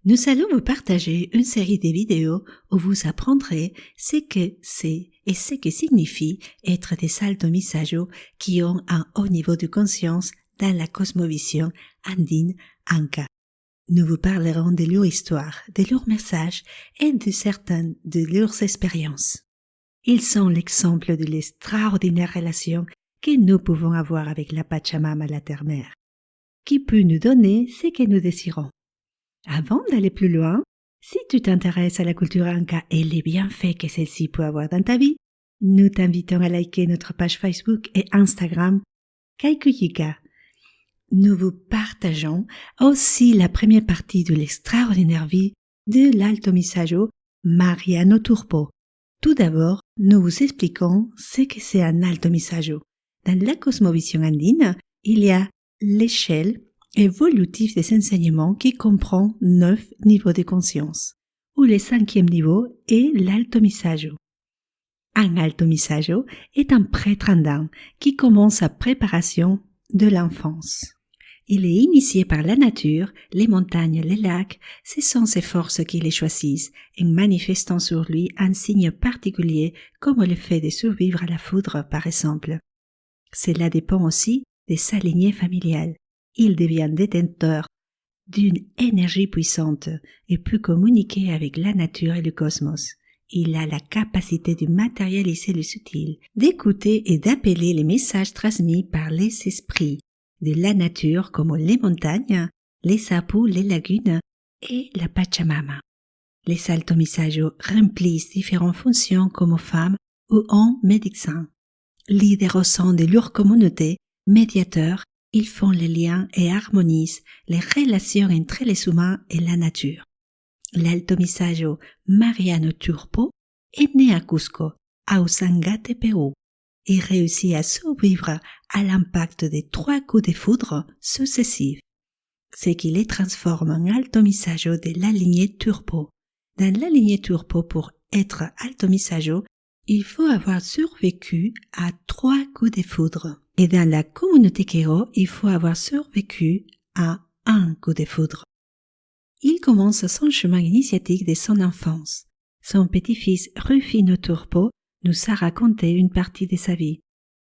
Nous allons vous partager une série de vidéos où vous apprendrez ce que c'est et ce que signifie être des altomisajo qui ont un haut niveau de conscience dans la cosmovision andine Anka. Nous vous parlerons de leur histoire, de leurs messages et de certaines de leurs expériences. Ils sont l'exemple de l'extraordinaire relation que nous pouvons avoir avec la Pachamama, la Terre-Mère, qui peut nous donner ce que nous désirons. Avant d'aller plus loin, si tu t'intéresses à la culture Anka et les bienfaits que celle-ci peut avoir dans ta vie, nous t'invitons à liker notre page Facebook et Instagram Kaikuyika. Nous vous partageons aussi la première partie de l'extraordinaire vie de l'altomisajo Mariano Turpo. Tout d'abord, nous vous expliquons ce que c'est un altomisajo. Dans la cosmovision andine, il y a l'échelle évolutif des enseignements qui comprend 9 niveaux de conscience, où le 5e niveau est l'altomisajo. Un altomisajo est un prêtre andin qui commence sa préparation de l'enfance. Il est initié par la nature, les montagnes, les lacs, ce sont ces forces qui les choisissent, en manifestant sur lui un signe particulier comme le fait de survivre à la foudre par exemple. Cela dépend aussi de sa lignée familiale. Il devient détenteur d'une énergie puissante et peut communiquer avec la nature et le cosmos. Il a la capacité de matérialiser le subtil, d'écouter et d'appeler les messages transmis par les esprits de la nature comme les montagnes, les sapus, les lagunes et la Pachamama. Les altomisajos remplissent différentes fonctions comme femmes ou hommes médecins. Leaders au sein de leur communauté, médiateurs, ils font les liens et harmonisent les relations entre les humains et la nature. L'altomisajo Mariano Turpo est né à Cusco, à Usangate, Pérou, et réussit à survivre à l'impact des 3 coups de foudre successifs, ce qui les transforme en altomisajo de la lignée Turpo. Dans la lignée Turpo, pour être altomisajo, il faut avoir survécu à 3 coups de foudre. Et dans la communauté Kero, il faut avoir survécu à 1 coup de foudre. Il commence son chemin initiatique de son enfance. Son petit-fils Rufino Turpo nous a raconté une partie de sa vie.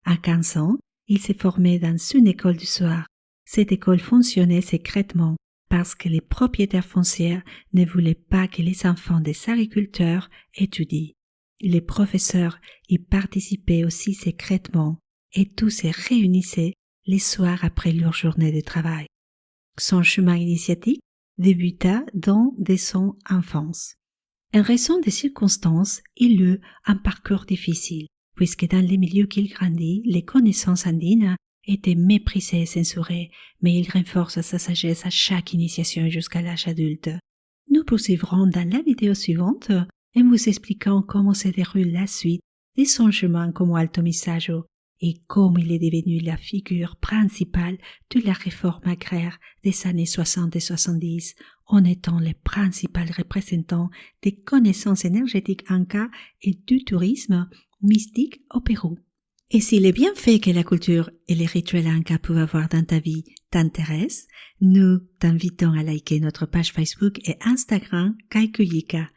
À 15 ans, il s'est formé dans une école du soir. Cette école fonctionnait secrètement parce que les propriétaires fonciers ne voulaient pas que les enfants des agriculteurs étudient. Les professeurs y participaient aussi secrètement et tous se réunissaient les soirs après leur journée de travail. Son chemin initiatique débuta dès son enfance. En raison des circonstances, il eut un parcours difficile, puisque dans les milieux qu'il grandit, les connaissances andines étaient méprisées et censurées, mais il renforce sa sagesse à chaque initiation jusqu'à l'âge adulte. Nous poursuivrons dans la vidéo suivante en vous expliquant comment se déroule la suite de son chemin comme altomisajo et comment il est devenu la figure principale de la réforme agraire des années 60 et 70, en étant le principal représentant des connaissances énergétiques Anka et du tourisme mystique au Pérou. Et si les bienfaits que la culture et les rituels Anka peuvent avoir dans ta vie t'intéressent, nous t'invitons à liker notre page Facebook et Instagram Kaikuyika.